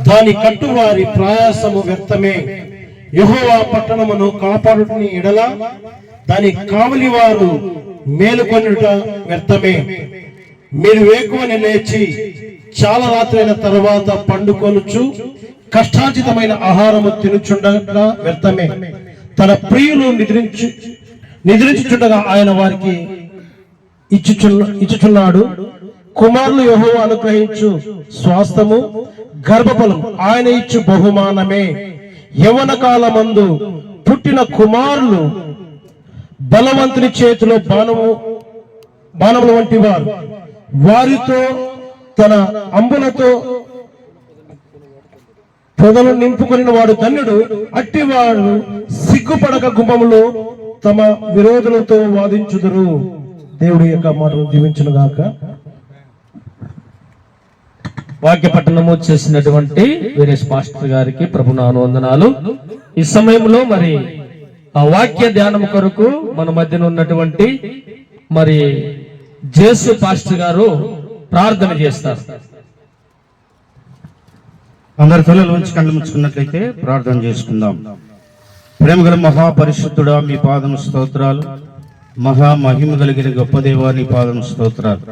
దాని కట్టువారి ప్రయాసము వ్యర్థమే. యెహోవా పట్టణమును కాపాడుటని ఎడల దాని కావలి వారు మేలుకొనుట వ్యర్థమే. మీరు వేకువని లేచి చాలా రాత్రైన తర్వాత పండుకొనుచు కష్టార్జితమైన ఆహారము తినుచుండగా వ్యర్థమే. తన ప్రియులు నిద్రించుచుండగా ఆయన వారికి ఇచ్చుచున్నాడు. కుమారులు యెహోవా అనుగ్రహించు స్వాస్థము గర్భఫలం ఆయన ఇచ్చు బహుమానమే. యవ్వన కాలమందు పుట్టిన కుమారులు బలవంతుని చేతిలో బాణముల వంటి వారు. వారితో తన అంబులతో పొదలు నింపుకొనిన వాడు ధన్యుడు. అట్టివాడు సిగ్గుపడక గుమ్మములో తమ విరోధులతో వాదించుదురు. దేవుడి యొక్క మాటలు దీవించును గాక. వాక్య పఠనము చేసినటువంటి వీరేష్ పాస్టర్ గారికి ప్రభునామ వందనాలు. ఈ సమయంలో మరి ఆ వాక్య ధ్యానం కొరకు మన మధ్యన ఉన్నటువంటి మరి జేసు పాస్టర్ గారు ప్రార్థన చేస్తారు. అందరి తలలు ఉంచి కళ్ళు ముచ్చుకున్నట్లయితే ప్రార్థన చేసుకుందాం. ప్రేమగల మహాపరిశుద్ధుడా, మీ పాదం స్తోత్రాలు. మహా మహిమ కలిగిన గొప్ప దేవా, నీ పాదం స్తోత్రాలు.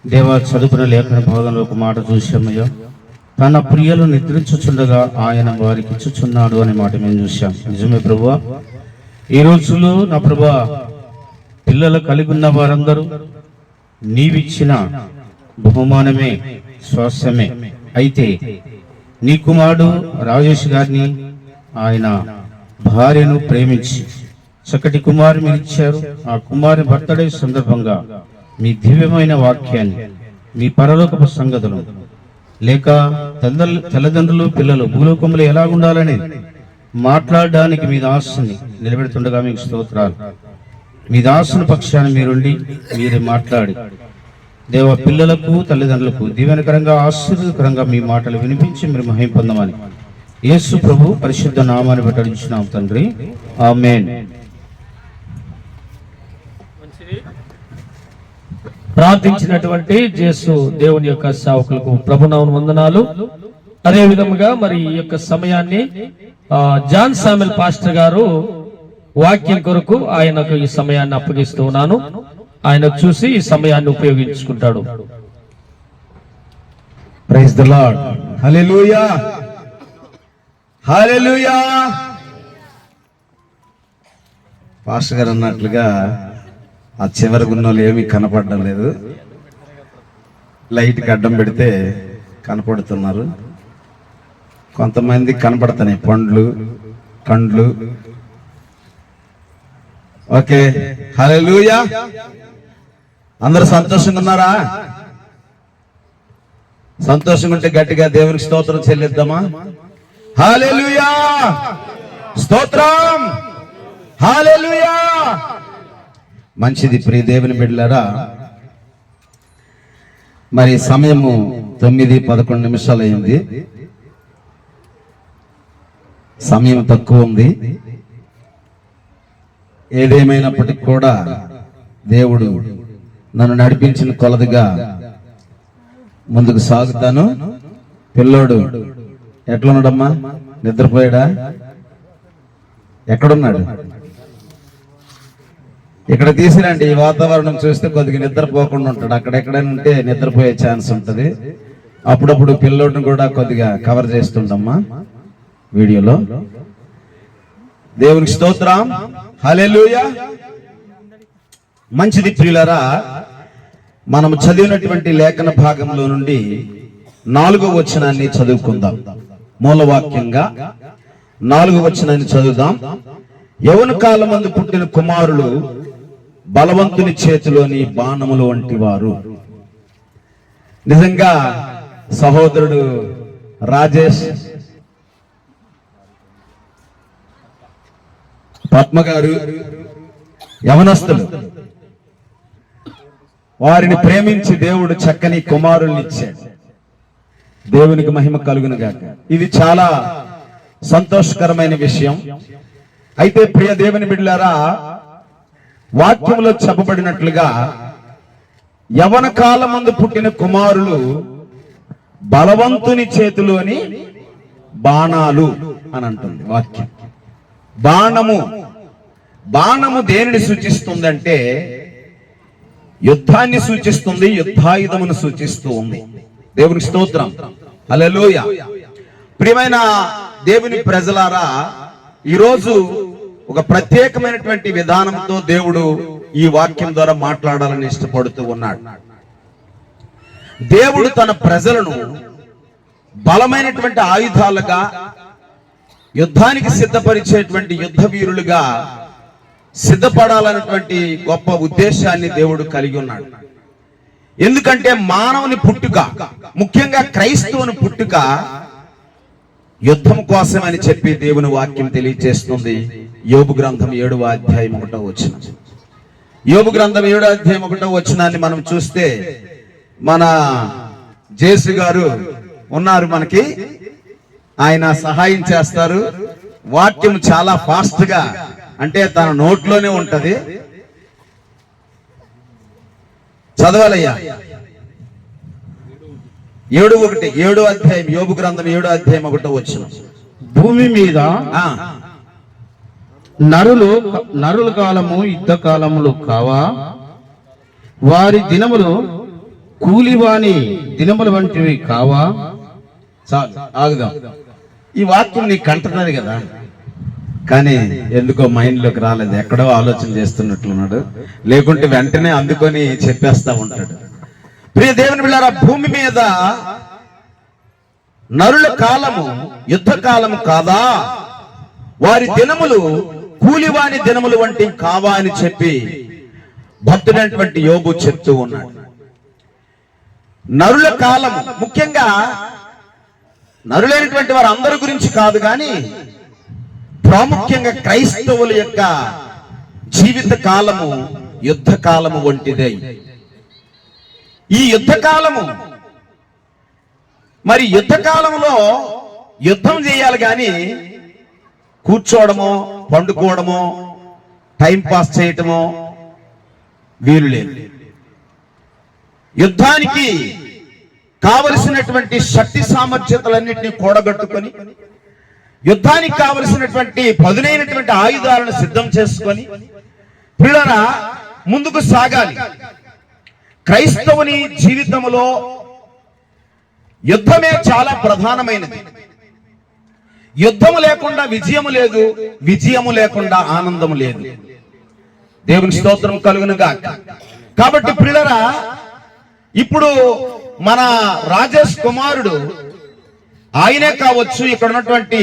దేవా, చదువుకున్న లేఖన భాగంలో ఒక మాట చూసామయ్యా. తన ప్రియులు నిద్రించుచుండగా ఆయన వారికి ఇచ్చుచున్నాడు అనే మాట మేము చూసాం. నిజమే ప్రభువా. ఈ రోజుల్లో నా ప్రభువా, పిల్లలు కలిగి ఉన్న వారందరూ నీవిచ్చిన బహుమానమే, స్వాస్థ్యమే. అయితే నీ కుమారుడు రాజేష్ గారిని, ఆయన భార్యను ప్రేమించి చక్కటి కుమారు మీరు ఇచ్చారు. ఆ కుమారి బర్త్డే సందర్భంగా మీ దివ్యమైన వాక్యాన్ని, మీ పరలోకపు సంగతులు, లేక తల్లిదండ్రులు పిల్లలు భూలోకంలో ఎలాగుండాలని మాట్లాడడానికి మీ దాసుని నిలబెడుతుండగా మీకు స్తోత్రాలు. మీ దాసుని పక్షాన్ని మీరుండి మీరే మాట్లాడి దేవ పిల్లలకు తల్లిదండ్రులకు దీవెనకరంగా ఆశీర్వదకరంగా మీ మాటలు వినిపించి మీరు మహిమ పొందమని యేసు ప్రభు పరిశుద్ధ నామాన్ని బట్టి అడుగుచున్నాం తండ్రి, ఆమేన్. ప్రార్థించినటువంటి జేసు దేవుని యొక్క సేవకులకు ప్రభునామ వందనాలు. అదే విధముగా మరి ఈ యొక్క సమయాన్ని జాన్ శామ్యూల్ పాస్టర్ గారు వాక్యం కొరకు ఆయనకు ఈ సమయాన్ని అప్పగిస్తూ ఉన్నాను. ఆయన చూసి ఈ సమయాన్ని ఉపయోగించుకుంటాడు. Praise the lord. Hallelujah, hallelujah. Pastor గారు అన్నట్లుగా ఆ చివరి గున్నోళ్ళు ఏమీ కనపడడం లేదు. లైట్కి అడ్డం పెడితే కనపడుతున్నారు. కొంతమంది కనపడుతున్నాయి పండ్లు, కండ్లు. ఓకే, హల్లెలూయా. అందరూ సంతోషంగా ఉన్నారా? సంతోషంగా ఉంటే గట్టిగా దేవునికి స్తోత్రం చెల్లిద్దామా? హల్లెలూయా, స్తోత్రం, హల్లెలూయా. మంచిది ప్రియ దేవుని బిడ్డలారా. మరి సమయము 9:11 అయింది. సమయం తక్కువ ఉంది. ఏదేమైనప్పటికీ కూడా దేవుడు నన్ను నడిపించిన కొలదిగా ముందుకు సాగుతాను. పిల్లోడు ఎట్లున్నాడమ్మా? నిద్రపోయాడా? ఎక్కడున్నాడు? ఇక్కడ తీసిరండి. ఈ వాతావరణం చూస్తే కొద్దిగా నిద్రపోకుండా ఉంటాడు. అక్కడెక్కడైనా ఉంటే నిద్రపోయే ఛాన్స్ ఉంటుంది. అప్పుడప్పుడు పిల్లోడిని కూడా కొద్దిగా కవర్ చేస్తుండమ్మా వీడియోలో. దేవునికి స్తోత్రం, హల్లెలూయా. మంచిది ప్రియులారా. మనం చదివినటువంటి లేఖన భాగంలో నుండి 4వ వచనాన్ని చదువుకుందాం. మూలవాక్యంగా 4వ వచనాన్ని చదువుదాం. యవ్వన కాలమందు పుట్టిన కుమారులు బలవంతుని చేతిలోని బాణములు వంటి వారు. నిజంగా సహోదరుడు రాజేష్, పద్మ గారు యవనస్తులు. వారిని ప్రేమించి దేవుడు చక్కని కుమారుల్ని ఇచ్చాడు. దేవునికి మహిమ కలుగును గాక. ఇది చాలా సంతోషకరమైన విషయం. అయితే ప్రియ దేవుని బిడ్డలారా, వాక్యంలో చెప్పబడినట్లుగా యవన కాలమందు పుట్టిన కుమారులు బలవంతుని చేతిలోని బాణాలు అని అంటుంది వాక్యం. బాణము దేనిని సూచిస్తుందంటే యుద్ధాన్ని సూచిస్తుంది, యుద్ధాయుధమును సూచిస్తూ ఉంది. దేవుని స్తోత్రం, హల్లెలూయా. ప్రియమైన దేవుని ప్రజలారా, ఈరోజు ఒక ప్రత్యేకమైనటువంటి విధానంతో దేవుడు ఈ వాక్యం ద్వారా మాట్లాడాలని ఇష్టపడుతూ ఉన్నాడు. దేవుడు తన ప్రజలను బలమైనటువంటి ఆయుధాలుగా, యుద్ధానికి సిద్ధపరిచేటువంటి యుద్ధ వీరులుగా సిద్ధపడాలన్నటువంటి గొప్ప ఉద్దేశాన్ని దేవుడు కలిగి ఉన్నాడు. ఎందుకంటే మానవుని పుట్టుక, ముఖ్యంగా క్రైస్తవుని పుట్టుక యుద్ధం కోసం అని చెప్పి దేవుని వాక్యం తెలియజేస్తుంది. యోబు గ్రంథం 7వ అధ్యాయం 1వ వచనం. యోబు గ్రంథం 7వ అధ్యాయం 1వ వచనాన్ని మనం చూస్తే మన జేసు గారు ఉన్నారు మనకి, ఆయన సహాయం చేస్తారు. వాక్యం చాలా ఫాస్ట్ గా, అంటే తన నోట్లోనే ఉంటది. చదవాలయ్యా. 7:1 అధ్యాయం, యోబు గ్రంథం 7వ అధ్యాయం 1వ వచనం. భూమి మీద నరుల కాలము యుద్ధ కాలములు కావా? వారి దినములు కూలివాని దినముల వంటివి కావా? చాలు, ఆగుదాం. ఈ వాక్యం నీకు కంటున్నది కదా, కానీ ఎందుకో మైండ్ లోకి రాలేదు. ఎక్కడో ఆలోచన చేస్తున్నట్లున్నాడు, లేకుంటే వెంటనే అందుకొని చెప్పేస్తా ఉంటాడు. ప్రియ దేవుని బిడ్డలారా, భూమి మీద నరుల కాలము యుద్ధ కాలము కాదా? వారి దినములు కూలివాని దినములు వంటి కావా అని చెప్పి భక్తుడైనటువంటి యోబు చెప్తూ ఉన్నాడు. నరుల కాలము, ముఖ్యంగా నరులైనటువంటి వారు అందరి గురించి కాదు, కానీ ప్రాముఖ్యంగా క్రైస్తవుల యొక్క జీవిత కాలము యుద్ధ కాలము వంటిదే. ఈ యుద్ధ కాలము, మరి యుద్ధ కాలంలో యుద్ధం చేయాలి, కానీ కూర్చోవడమో పండుకోవడమో టైం పాస్ చేయటమో వీలు లేదు. యుద్ధానికి కావలసినటువంటి శక్తి సామర్థ్యతలన్నింటినీ కూడగట్టుకొని, యుద్ధానికి కావలసినటువంటి పదునైనటువంటి ఆయుధాలను సిద్ధం చేసుకొని పిల్లరా ముందుకు సాగాలి. క్రైస్తవుని జీవితంలో యుద్ధమే చాలా ప్రధానమైనది. యుద్ధము లేకుండా విజయము లేదు, విజయము లేకుండా ఆనందము లేదు. దేవుని స్తోత్రం కలుగునుగాక. కాబట్టి పిల్లరా, ఇప్పుడు మన రాజేష్ కుమారుడు, ఆయనే కావచ్చు, ఇక్కడ ఉన్నటువంటి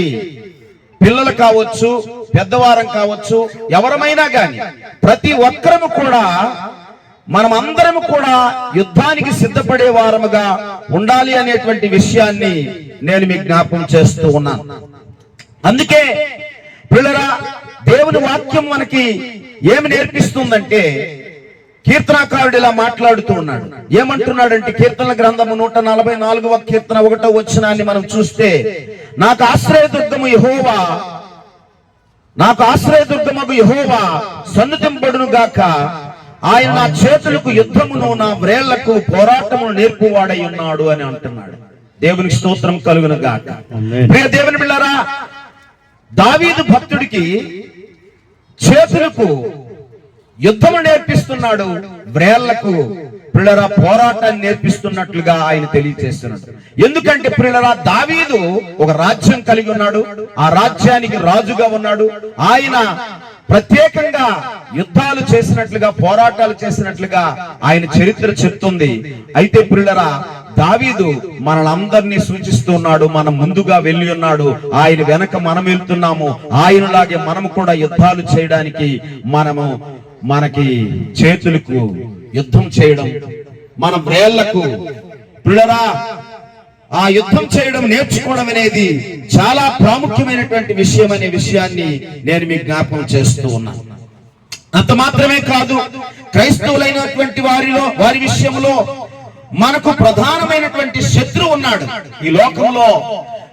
పిల్లలు కావచ్చు, పెద్దవారం కావచ్చు, ఎవరమైనా గాని ప్రతి ఒక్కరము కూడా, మనమందరము కూడా యుద్ధానికి సిద్ధపడే వారముగా ఉండాలి అనేటువంటి విషయాన్ని నేను మీకు జ్ఞాపకం చేస్తూ ఉన్నాను. అందుకే పిల్లరా, దేవుని వాక్యం మనకి ఏమి నేర్పిస్తుందంటే, కీర్తనాకారుడు ఇలా మాట్లాడుతూ ఉన్నాడు. ఏమంటున్నాడంటే, కీర్తనల గ్రంథము 144వ కీర్తన 1వ వచనాన్ని మనం చూస్తే, నాకు ఆశ్రయదుర్గము యెహోవా, నాకు ఆశ్రయదుర్గముగు యెహోవా సన్నుతింపడును గాక. ఆయన నా చేతులకు యుద్ధమును, నా వ్రేళ్లకు పోరాటమును నేర్పువాడై ఉన్నాడు అని అంటున్నాడు. దేవునికి స్తోత్రం కలుగును గాక. ప్రియ దేవుని బిడ్డలారా, దావీదు భక్తుడికి చేతులకు యుద్ధము నేర్పిస్తున్నాడు, వ్రేళ్లకు పిల్లరా పోరాటాన్ని నేర్పిస్తున్నట్లుగా ఆయన తెలియజేస్తున్నాడు. ఎందుకంటే పిల్లరా, దావీదు ఒక రాజ్యం కలిగి ఉన్నాడు, ఆ రాజ్యానికి రాజుగా ఉన్నాడు. ఆయన ప్రత్యేకంగా యుద్ధాలు చేసినట్లుగా, పోరాటాలు చేసినట్లుగా ఆయన చరిత్ర చెప్తుంది. అయితే పిల్లరా, దావీదు మనలందరినీ సూచిస్తున్నాడు. మనం ముందుగా వెళ్ళి ఉన్నాడు, ఆయన వెనక మనం వెళ్తున్నాము. ఆయనలాగే మనము కూడా యుద్ధాలు చేయడానికి మనకి చేతులకు యుద్ధం చేయడం, మన వ్రేళ్లకు పిల్లరా ఆ యుద్ధం చేయడం నేర్చుకోవడం అనేది చాలా ప్రాముఖ్యమైనటువంటి విషయం అనే విషయాన్ని నేను మీకు జ్ఞాపకం చేస్తూ ఉన్నాను. అంత మాత్రమే కాదు, క్రైస్తవులైనటువంటి వారి విషయంలో మనకు ప్రధానమైనటువంటి శత్రువు ఉన్నాడు ఈ లోకంలో.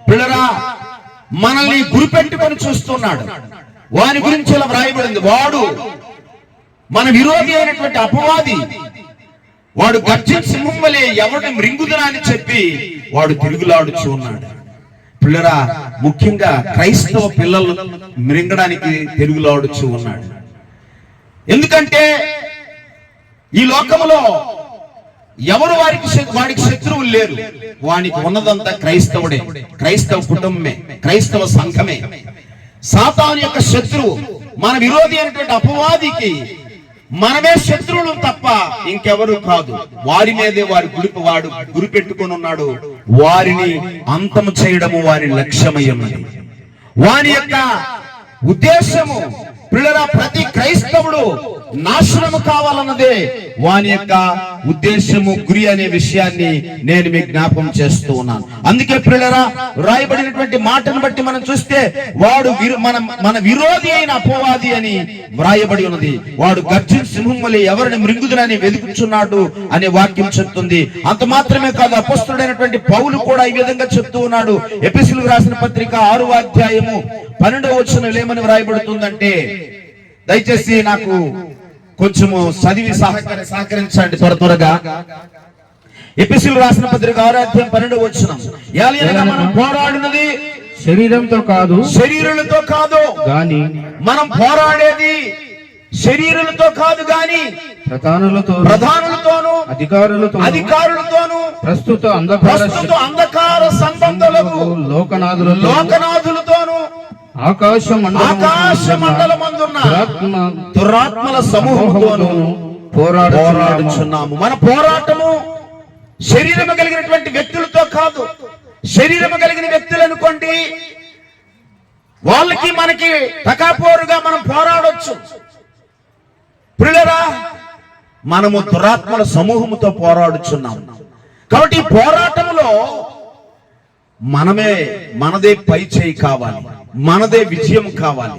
పిల్లరా, మనల్ని గురిపెట్టుకొని చూస్తున్నాడు. వాని గురించి ఇలా వ్రాయబడింది, వాడు మన విరోధి అయినటువంటి అపవాది వాడు గర్జించిన సింహం వలె ఎవరిని మృంగుదునా అని చెప్పి వాడు తిరుగులాడుచు ఉన్నాడు. పిల్లరా, ముఖ్యంగా క్రైస్తవ పిల్లలు మృంగడానికి తిరుగులాడుచు ఉన్నాడు. ఎందుకంటే ఈ లోకములో ఎవరు వాడికి శత్రువులు లేరు. వానికి ఉన్నదంతా క్రైస్తవుడే, క్రైస్తవ కుటుంబమే, క్రైస్తవ సంఘమే. సాతాను యొక్క శత్రువు, మన విరోధి అయినటువంటి అపవాదికి మనమే శత్రువులు తప్ప ఇంకెవరు కాదు. వారి మీదే వాడు గురి పెట్టుకొని ఉన్నాడు. వారిని అంతము చేయడము వారి లక్ష్యమై ఉన్నది. వారి యొక్క ఉద్దేశము పిల్లరా, ప్రతి క్రైస్తవుడు నాశనము కావాలన్నదే వాని యొక్క ఉద్దేశము, గురి అనే విషయాన్ని నేను మీకు జ్ఞాపకం చేస్తూ ఉన్నాను. అందుకే పిల్లరా, వ్రాయబడినటువంటి మాటను బట్టి మనం చూస్తే వాడు మన విరోధి అయిన అపవాది అని వ్రాయబడి ఉన్నది. వాడు గర్జించిన సింహం వలె ఎవరిని మృంగుదునని వెతుకుచున్నాడు అనే వాక్యం చెప్తుంది. అంత మాత్రమే కాదు, అపొస్తలుడైనటువంటి పౌలు కూడా ఈ విధంగా చెప్తూ ఉన్నాడు. ఎఫెసీయులకు రాసిన పత్రిక 6వ అధ్యాయము 12వ వచనం ఏమని వ్రాయబడుతుందంటే, దయచేసి నాకు కొంచెము చదివి సహకరించండి త్వరగా. ఎఫెసీయులకు రాసిన పత్రిక 6వ అధ్యాయం 12వ వచనం, ఏలయనగా మనం పోరాడినది శరీరంతో కాదు, శరీరులతో కాదు గాని, మనం పోరాడేది శరీరులతో కాదు గాని ప్రధానులతోనూ అధికారులతోనూ ప్రస్తుత అంధకార సంబంధులకు లోకనాథులతోనూ ఆకాశ మండలమందున్న దురాత్మల సమూహంతోనూ పోరాడుచున్నాము. మన పోరాటము శరీరము కలిగినటువంటి వ్యక్తులతో కాదు. శరీరము కలిగిన వ్యక్తులు అనుకోండి, వాళ్ళకి మనకి తకాపోరుగా మనం పోరాడొచ్చు. పిల్లరా, మనము దురాత్మల సమూహముతో పోరాడుచున్నాము. కాబట్టి ఈ పోరాటంలో మనదే పై చేయి కావాలి, మనదే విజయం కావాలి.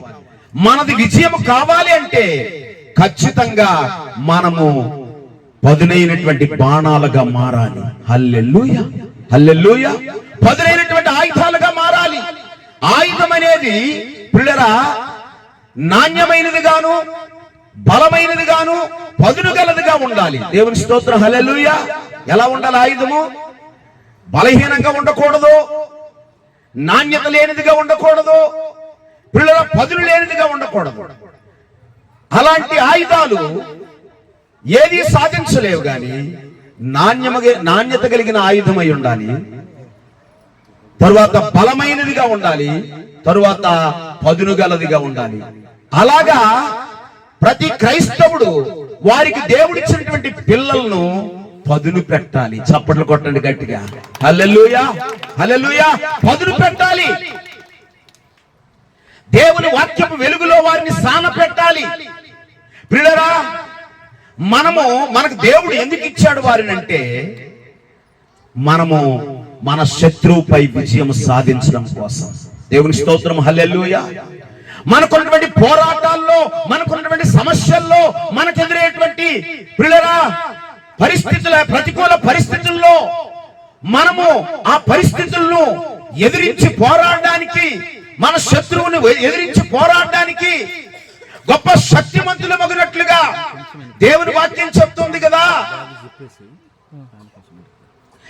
మనది విజయం కావాలి అంటే ఖచ్చితంగా మనము పదునైనటువంటి బాణాలుగా మారాలి. హల్లెలూయా, హల్లెలూయా. పదునైనటువంటి ఆయుధాలుగా మారాలి. ఆయుధం అనేది పిల్లరా నాణ్యమైనది గాను, బలమైనది గాను, పదును గలదిగా ఉండాలి. దేవుని స్తోత్రం, హల్లెలూయా. ఎలా ఉండాలి ఆయుధము? బలహీనంగా ఉండకూడదు, నాణ్యత లేనిదిగా ఉండకూడదు, పిల్లల పదును లేనిదిగా ఉండకూడదు. అలాంటి ఆయుధాలు ఏది సాధించలేవు గాని నాణ్యత కలిగిన ఆయుధమై ఉండాలి. తరువాత బలమైనదిగా ఉండాలి, తరువాత పదును గలదిగా ఉండాలి. అలాగా ప్రతి క్రైస్తవుడు వారికి దేవుడిచ్చినటువంటి పిల్లలను పదును పెట్టాలి. చప్పట్లు కొట్టండి గట్టిగా, హల్లెలూయా, హల్లెలూయా. పదును పెట్టాలి. దేవుని వాక్యపు వెలుగులో వారిని సాన పెట్టాలి. ప్రియులారా, మనకు దేవుడు ఎందుకు ఇచ్చాడు వారినంటే, మనము మన శత్రువుపై విజయం సాధించడం కోసం. దేవుని స్తోత్రం, హల్లెలూయా. మనకున్నటువంటి పోరాటాల్లో, మనకున్నటువంటి సమస్యల్లో, మనకెదురయ్యేటువంటి ప్రియులారా ప్రతికూల పరిస్థితుల్లో మనము ఆ పరిస్థితులను ఎదిరించి పోరాడడానికి, మన శత్రువుని ఎదిరించి పోరాడడానికి గొప్ప శక్తిమంతులు మగినట్లుగా దేవుని వాక్యం చెప్తుంది కదా.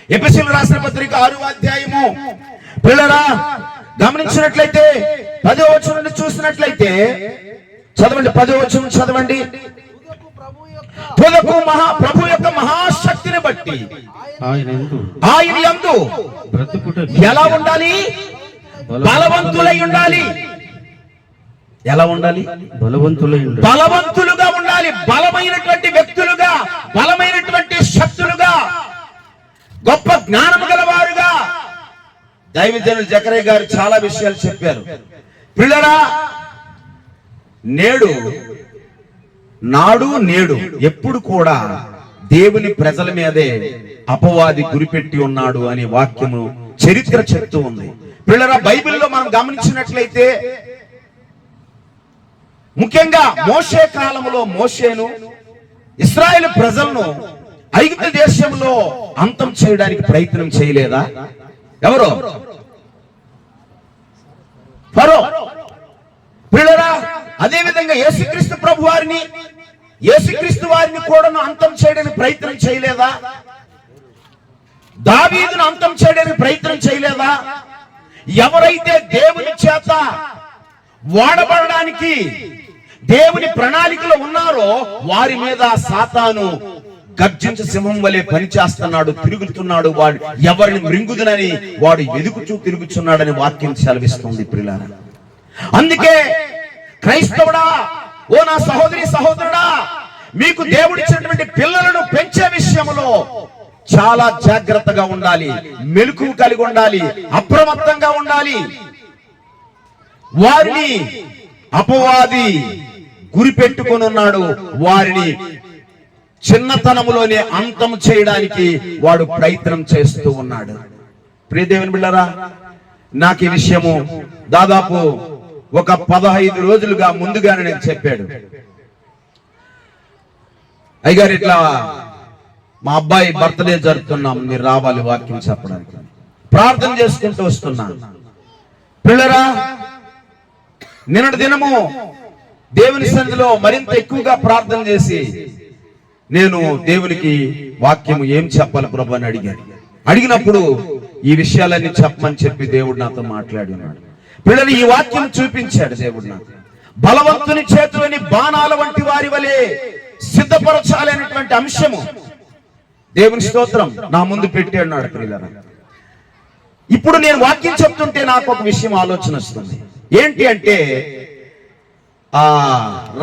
ఎఫెసీయులకు రాసిన పత్రిక 6వ అధ్యాయము పిల్లరా గమనించినట్లయితే 10వ వచనం నుండి చూసినట్లయితే చదవండి. 10వ వచనం చదవండి. తుదకు ప్రభు యొక్క మహాశక్తిని బట్టి ఆయన యందు ఎలా ఉండాలి? బలవంతులై ఉండాలి. ఎలా ఉండాలి? బలవంతులుగా ఉండాలి. బలమైనటువంటి వ్యక్తులుగా, బలమైనటువంటి శక్తులుగా, గొప్ప జ్ఞానము గలవారుగా. దైవజనులు జకరయ్య గారు చాలా విషయాలు చెప్పారు. పిల్లరా, నాడు నేడు ఎప్పుడు కూడా దేవుని ప్రజల మీదే అపవాది గురిపెట్టి ఉన్నాడు అనే వాక్యము చరిత్ర చెప్తూ ఉంది. పిల్లరా, బైబిల్లో మనం గమనించినట్లయితే ముఖ్యంగా మోషే కాలంలో మోషేను ఇశ్రాయేలు ప్రజలను ఐగుప్తు దేశంలో అంతం చేయడానికి ప్రయత్నం చేయలేదా? ఎవరు? ఫరో. పిల్లరా, అదే విధంగా యేసుక్రీస్తు ప్రభు వారిని యేసుక్రీస్తు వారిని కూడా అంతం చేయడానికి ప్రయత్నం చేయలేదా? దావీదును అంతం చేయడానికి ప్రయత్నం చేయలేదా? ఎవరైతే దేవుని చేత వాడబడడానికి దేవుని ప్రణాళికలో ఉన్నారో వారి మీద సాతాను గర్జించ సింహం వలె పనిచేస్తున్నాడు, తిరుగుతున్నాడు. వాడు ఎవరిని మృంగుదునని వాడు వెదుకుచూ తిరుగుతున్నాడని వాక్యం సెలవిస్తుంది ప్రియులారా. అందుకే క్రైస్తవుడా, ఓ నా సహోదరి సహోదరుడా, మీకు దేవుడిచ్చినటువంటి పిల్లలను పెంచే విషయంలో చాలా జాగ్రత్తగా ఉండాలి, మెలకువ కలిగి ఉండాలి, అప్రమత్తంగా ఉండాలి. వారిని అపవాది గురి పెట్టుకొని ఉన్నాడు. వారిని చిన్నతనములోనే అంతం చేయడానికి వాడు ప్రయత్నం చేస్తూ ఉన్నాడు. ప్రియ దేవుని బిడ్డలారా, నాకు ఈ విషయము దాదాపు ఒక 15 రోజులుగా ముందుగానే నేను చెప్పాడు. అయ్యగారు, ఇట్లా మా అబ్బాయి బర్త్డే జరుపుతున్నాం, మీరు రావాలి వాక్యం చెప్పడానికి. ప్రార్థన చేసుకుంటూ వస్తున్నా. పిల్లరా, నిన్నటి దినము దేవుని సన్నిధిలో మరింత ఎక్కువగా ప్రార్థన చేసి నేను దేవునికి వాక్యము ఏం చెప్పాలి ప్రభు అని అడిగినప్పుడు ఈ విషయాలన్నీ చెప్పమని చెప్పి దేవుడు నాతో మాట్లాడినాడు. పిల్లలు, ఈ వాక్యం చూపించాడు దేవుడు నాకు. బలవంతుని చేతులని బాణాల వంటి వారి వలె సిద్ధపరచాలనేటువంటి అంశము దేవుని స్తోత్రం నా ముందు పెట్టి అన్నాడు. ప్రియులారా, ఇప్పుడు నేను వాక్యం చెప్తుంటే నాకు ఒక విషయం ఆలోచన వస్తుంది. ఏంటి అంటే,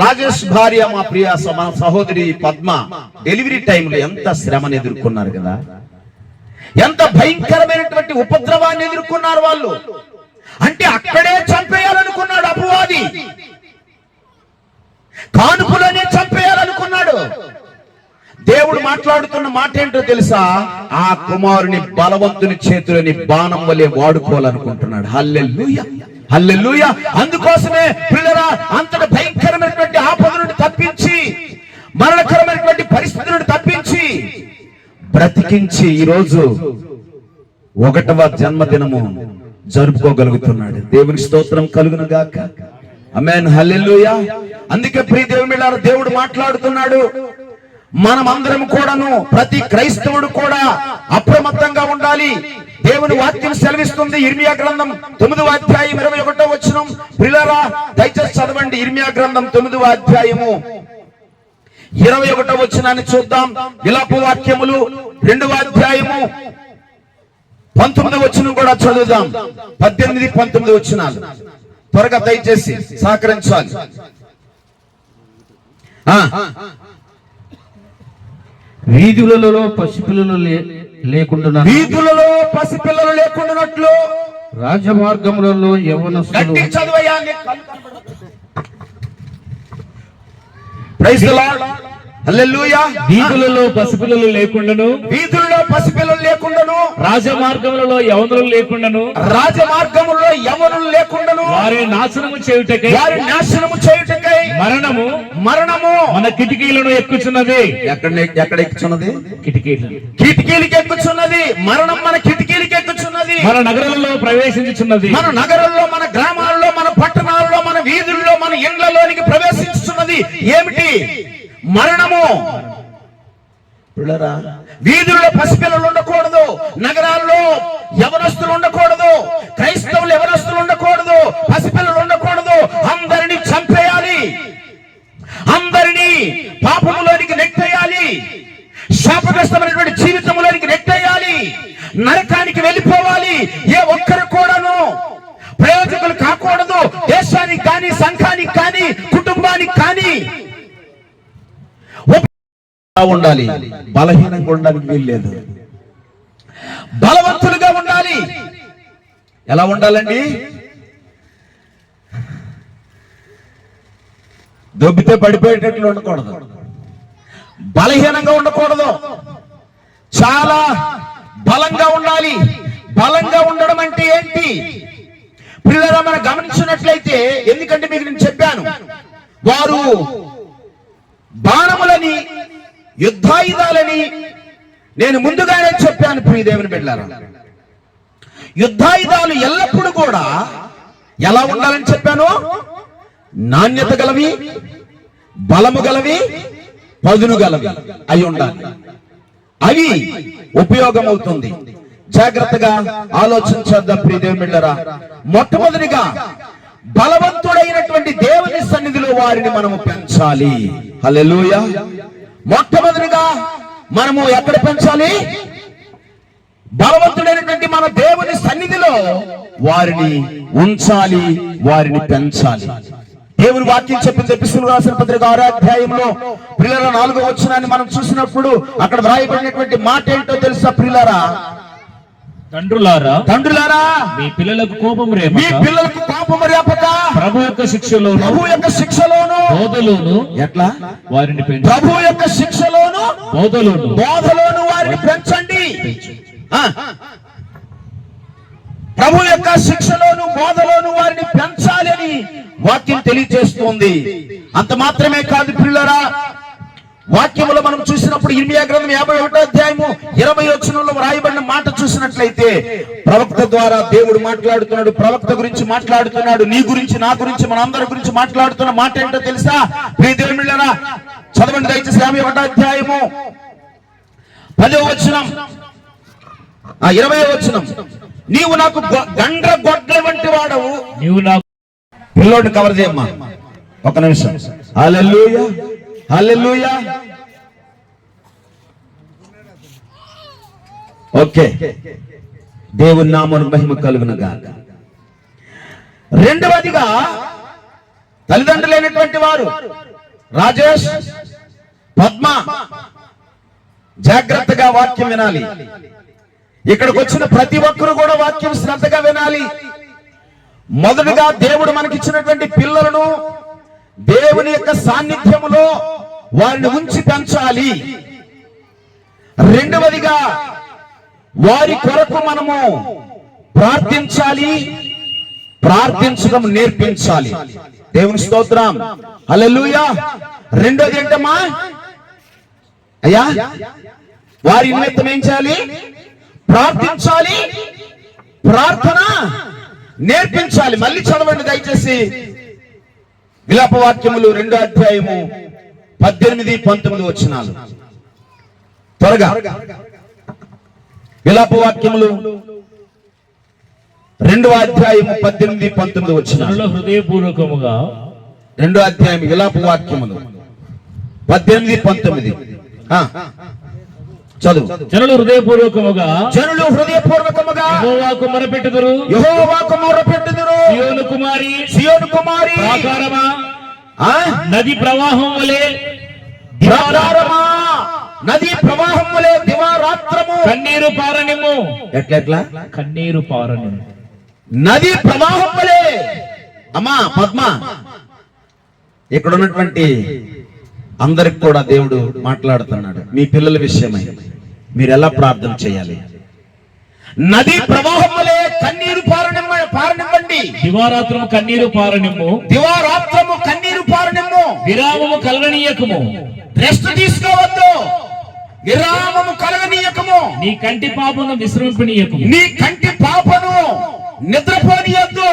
రాజేష్ భార్య మా ప్రియ మా సహోదరి పద్మ డెలివరీ టైంలో ఎంత శ్రమను ఎదుర్కొన్నారు కదా, ఎంత భయంకరమైనటువంటి ఉపద్రవాన్ని ఎదుర్కొన్నారు వాళ్ళు. అంటే అక్కడే చంపేయాలనుకున్నాడు అపవాది, కానుపులోనే చంపేయాలనుకున్నాడు. దేవుడు మాట్లాడుతున్న మాట ఏంటో తెలుసా? ఆ కుమారుని బలవంతుని చేతులని బాణం వలె వాడుకోవాలనుకుంటున్నాడు. హల్లెలూయా, హల్లెలూయా. అందుకోసమే పిల్లరా, అంతటి భయంకరమైనటువంటి ఆపద నుండి తప్పించి, మరణకరమైనటువంటి పరిస్థితి నుండి తప్పించి బ్రతికించి ఈరోజు 1వ జన్మదినము జరుపుకోగలుగుతున్నాడు. దేవుని స్తోత్రం కలుగును గాక. ఆమేన్, హల్లెలూయా. అందుకే ప్రియ దేవుని బిడ్డలారా, దేవుడు మాట్లాడుతున్నాడు. మనమందరం కూడాను, ప్రతి క్రైస్తవుడు కూడా అప్రమత్తంగా ఉండాలి. దేవుని వాక్యం సెలవిస్తుంది. ఇర్మియా గ్రంథం 9వ అధ్యాయం 21వ వచనం. ప్రియులారా, దయచేసి చదవండి. ఇర్మియా గ్రంథం 9వ అధ్యాయము 21వ వచనాన్ని చూద్దాం. విలాప వాక్యములు 2వ అధ్యాయము 19వ వచనం కూడా చదువుదాం. 18, 19 వచనాలు త్వరగా దయచేసి సహకరించాలి. వీధులలో పసిపిల్లలు లేకుండా, వీధులలో పసిపిల్లలు లేకుండానట్లు, రాజమార్గములలో యవ్వనస్తులు, చదువయ్యా, ప్రైజ్ ది లార్డ్, హల్లెలూయా. వీధులలో పసిపిల్లలు లేకుండాను, వీధుల్లో పసిపిల్లలు లేకుండాను, రాజమార్గములలో యవనులు లేకుండాను, రాజమార్గములో యవనులు లేకుండాను, వారి నాశనము చేయుటకై, వారి నాశనము చేయుటకై మరణము మన కిటికీలను ఎక్కుచున్నది. ఎక్కడ ఎక్కుచున్నది? కిటికీలకి ఎక్కుచున్నది. మరణం మన కిటికీలకి ఎక్కుచున్నది. మన నగరాలలో ప్రవేశించుచున్నది. మన నగరంలో, మన గ్రామాల్లో, మన పట్టణాల్లో, మన వీధుల్లో, మన ఇండ్లలోనికి ప్రవేశించుతున్నది. ఏమిటి? మరణము. వీధుల్లో పసిపిల్లలు ఉండకూడదు, నగరాల్లో యవనస్తులు ఉండకూడదు, క్రైస్తవులు యవనస్తులు ఉండకూడదు, పసిపిల్లలు ఉండకూడదు. అందరినీ చంపేయాలి, అందరినీ పాపములోనికి నెట్టేయాలి, శాపగ్రస్తమైనటువంటి జీవితంలోనికి నెట్టేయాలి, నరకానికి వెళ్ళిపోవాలి. ఏ ఒక్కరు కూడాను ప్రయోజకులు కాకూడదు. దేశానికి కానీ, సంఘానికి కానీ, కుటుంబానికి కానీ ఉండాలి. బలహీనంగా ఉండడానికి వీల్లేదు. బలవంతులుగా ఉండాలి. ఎలా ఉండాలండి? దొబ్బితే పడిపోయేటట్లు ఉండకూడదు, బలహీనంగా ఉండకూడదు, చాలా బలంగా ఉండాలి. బలంగా ఉండడం అంటే ఏంటి? పిల్లరా, మనం గమనించినట్లయితే, ఎందుకంటే మీకు నేను చెప్పాను, వారు బాణములని, యుద్ధాయుధాలని నేను ముందుగానే చెప్పాను. ప్రియ దేవుని బిడ్డలారా, యుద్ధాయుధాలు ఎల్లప్పుడూ కూడా ఎలా ఉండాలని చెప్పాను? నాణ్యత గలవి, బలము గలవి, పదును గలవి అయి ఉండాలి. అవి ఉపయోగం అవుతుంది. జాగ్రత్తగా ఆలోచించేద్దాం ప్రియ దేవుని బిడ్డలారా. మొట్టమొదటిగా బలవంతుడైనటువంటి దేవుని సన్నిధిలో వారిని మనము పెంచాలి. హల్లెలూయా. మొట్టమొదటిగా మనము ఎక్కడ పెంచాలి? బలవంతుడైనటువంటి మన దేవుని సన్నిధిలో వారిని ఉంచాలి, వారిని పెంచాలి. దేవుని వాక్యం చెప్పింది ఎఫెసీయులకు రాసిన పత్రిక 6వ అధ్యాయంలో ప్రియులారా 4వ వచనాన్ని మనం చూసినప్పుడు అక్కడ వ్రాయబడినటువంటి మాట ఏంటో తెలుసా ప్రియులారా? తండ్రులారా మీ పిల్లలకు కోపం రేపక ప్రభు యొక్క శిక్షలోను బోధలోను ఎట్లా వారిని ప్రభు యొక్క శిక్షలోను బోధలోను వారిని పెంచండి. ప్రభు యొక్క శిక్షలోను బోధలోను వారిని పెంచాలి అని వాక్యం తెలియజేస్తుంది. అంత మాత్రమే కాదు ప్రియులారా, వాక్యములో మనం చూసినప్పుడు ఇర్మియా గ్రంథం 51వ అధ్యాయము 20వ వచనంలో రాయబడిన మాట చూసినట్లయితే ప్రవక్త ద్వారా దేవుడు మాట్లాడుతున్నాడు. ప్రవక్త గురించి మాట్లాడుతున్నాడు. నీ గురించి, నా గురించి, మన అందరి గురించి మాట్లాడుతున్న మాట ఏంటో తెలుసా ప్రియ దేవుని బిడ్డలారా? చదవండి దయచేసి 51వ అధ్యాయము 10వ వచనం, 20వ వచనం. నీవు నాకు గండ్ర గొడ్ల వంటి వాడవు. నీవు నాకు పిల్లోడిని కవర్ చేయమ్మా ఒక నిమిషం. హల్లెలూయా, హల్లెలూయా. ఓకే, దేవుని నామమునకు మహిమ కలుగును గాక. రెండవదిగా తల్లిదండ్రులైనటువంటి వారు రాజేష్, పద్మ జాగ్రత్తగా వాక్యం వినాలి. ఇక్కడికి వచ్చిన ప్రతి ఒక్కరు కూడా వాక్యం శ్రద్ధగా వినాలి. మొదటిగా దేవుడు మనకిచ్చినటువంటి పిల్లలను దేవుని యొక్క సాన్నిధ్యములో వారిని ఉంచి పెంచాలి. రెండవదిగా వారి కొరకు మనము ప్రార్థించాలి, ప్రార్థించడం నేర్పించాలి. దేవుని స్తోత్రం, హల్లెలూయా. రెండోది ఏంటమ్మా? అయ్యా, వారి నిమిత్తం ఏం చేయాలి? ప్రార్థించాలి, ప్రార్థన నేర్పించాలి. మళ్ళీ చదవండి దయచేసి విలాప వాక్యములు 2వ అధ్యాయము 18, 19 వచనాలు. త్వరగా విలాప వాక్యములు 2వ అధ్యాయము 18, 19 వచనాలు. హృదయపూర్వకముగా 2వ అధ్యాయం విలాప వాక్యములు 18, 19 చదువు. జనులు హృదయపూర్వకముగా యెహోవాకు మొరపెట్టుదురు. సియోను కుమారి ప్రాకారమా, నది ప్రవాహం వలె దివారాత్రము కన్నీరు పారనిమ్ము. ఎట్లా కన్నీరు పారనిమ్ము, నది ప్రవాహం వలె. అమ్మా పద్మ, ఇక్కడ ఉన్నటువంటి అందరికి కూడా దేవుడు మాట్లాడుతున్నాడు. మీ పిల్లల విషయమై మీరు ఎలా ప్రార్థన చేయాలి? నది ప్రవాహం వలె కన్నీరు పారనివ్వండి. దివారాత్రము కన్నీరు పారనిమ్ము. విరామము కలగనీయకము. రెస్ట్ తీసుకోవద్దు. విరామము కలగనీయకము. నీ కంటి పాపను విశ్రమింపనీయకము. నిద్రపోనీయద్దు.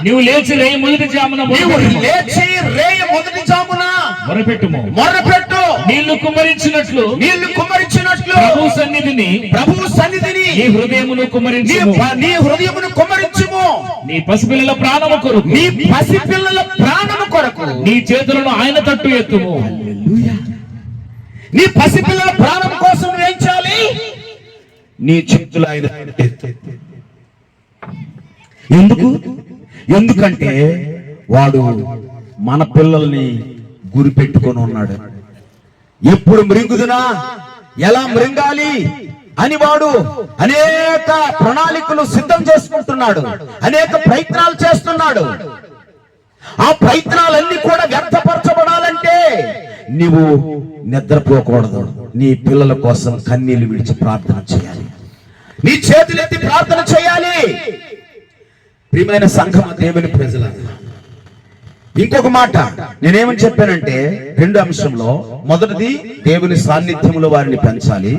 నీవు లేచి రేయి మొదటి జామున మొరపెట్టుము. నీళ్లు కుమ్మరించినట్లు ప్రభు సన్నిధిని నీ హృదయమును కుమ్మరించుము. నీ పసిపిల్లల ప్రాణము కొరకు నీ చేతులను ఆయన తట్టు ఎత్తుము. నీ పసిపిల్లల ప్రాణం కోసం ఏం చేయాలి? నీ చేతులు ఆయన. ఎందుకంటే వాడు మన పిల్లల్ని గురి పెట్టుకొని ఉన్నాడు. ఎప్పుడు మృంగుదునా, ఎలా మృంగాలి అని వాడు అనేక ప్రణాళికలు సిద్ధం చేసుకుంటున్నాడు, అనేక ప్రయత్నాలు చేస్తున్నాడు. ఆ ప్రయత్నాలన్నీ కూడా వ్యర్థపరచబడాలంటే నీవు నిద్రపోకూడదు. నీ పిల్లల కోసం కన్నీళ్లు విడిచి ప్రార్థన చేయాలి. నీ చేతులెత్తి ప్రార్థన చేయాలి. ప్రియమైన సంఘం, దేవుని ప్రజల, ఇంకొక మాట నేనేమని చెప్పానంటే 2 అంశంలో మొదటిది దేవుని సాన్నిధ్యంలో వారిని పెంచాలి,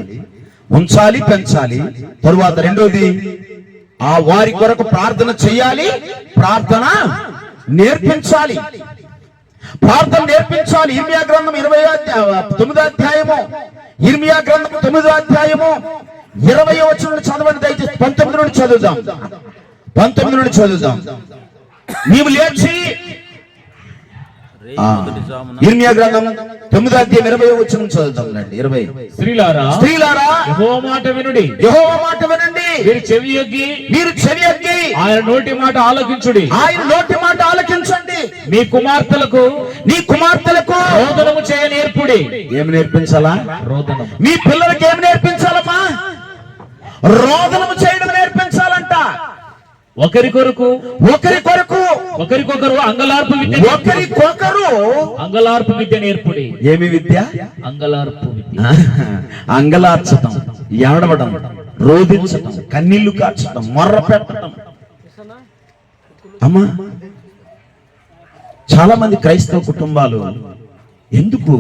ఉంచాలి, పెంచాలి. తరువాత రెండోది ఆ వారి కొరకు ప్రార్థన చేయాలి, ప్రార్థన నేర్పించాలి. ప్రార్థన నేర్పించాలి. ఇర్మియా గ్రంథం 9వ అధ్యాయము, ఇర్మియా గ్రంథం 9వ అధ్యాయము 20వ వచనం చదవండి దయచేసి. 19 నుండి చదువుదాం, 19 నుండి చదువుదాం. నీవు లేచి, ఇర్మియా గ్రంథం 9వ అధ్యాయం 20వ వచనం చదువుతాం. 20. స్త్రీలారా స్త్రీలారా యెహోవా మాట వినుడి, యెహోవా మాట వినండి, మీరు చెవి యొగ్గి ఆయన నోటి మాట ఆలకించుడి. ఆయన నోటి మాట ఆలకించండి. మీ కుమార్తెలకు రోదనము చేయ నేర్పుడి. ఏమి నేర్పించాలా? రోదనం. మీ పిల్లలకి ఏమి నేర్పించాలమ్మా? రోదనము చేయడం నేర్పించాలంట. ఒకరికొకరు అంగలార్పు విద్య, అంగలార్పు విద్య నేర్పుడి. ఏమి విద్య? అంగలార్పు విద్య. అంగలార్చటం, ఏడవడం, రోధించటం, కన్నీళ్లు కార్చటం, మొర్ర పెట్టడం. అమ్మా, చాలా మంది క్రైస్తవ కుటుంబాలు ఎందుకు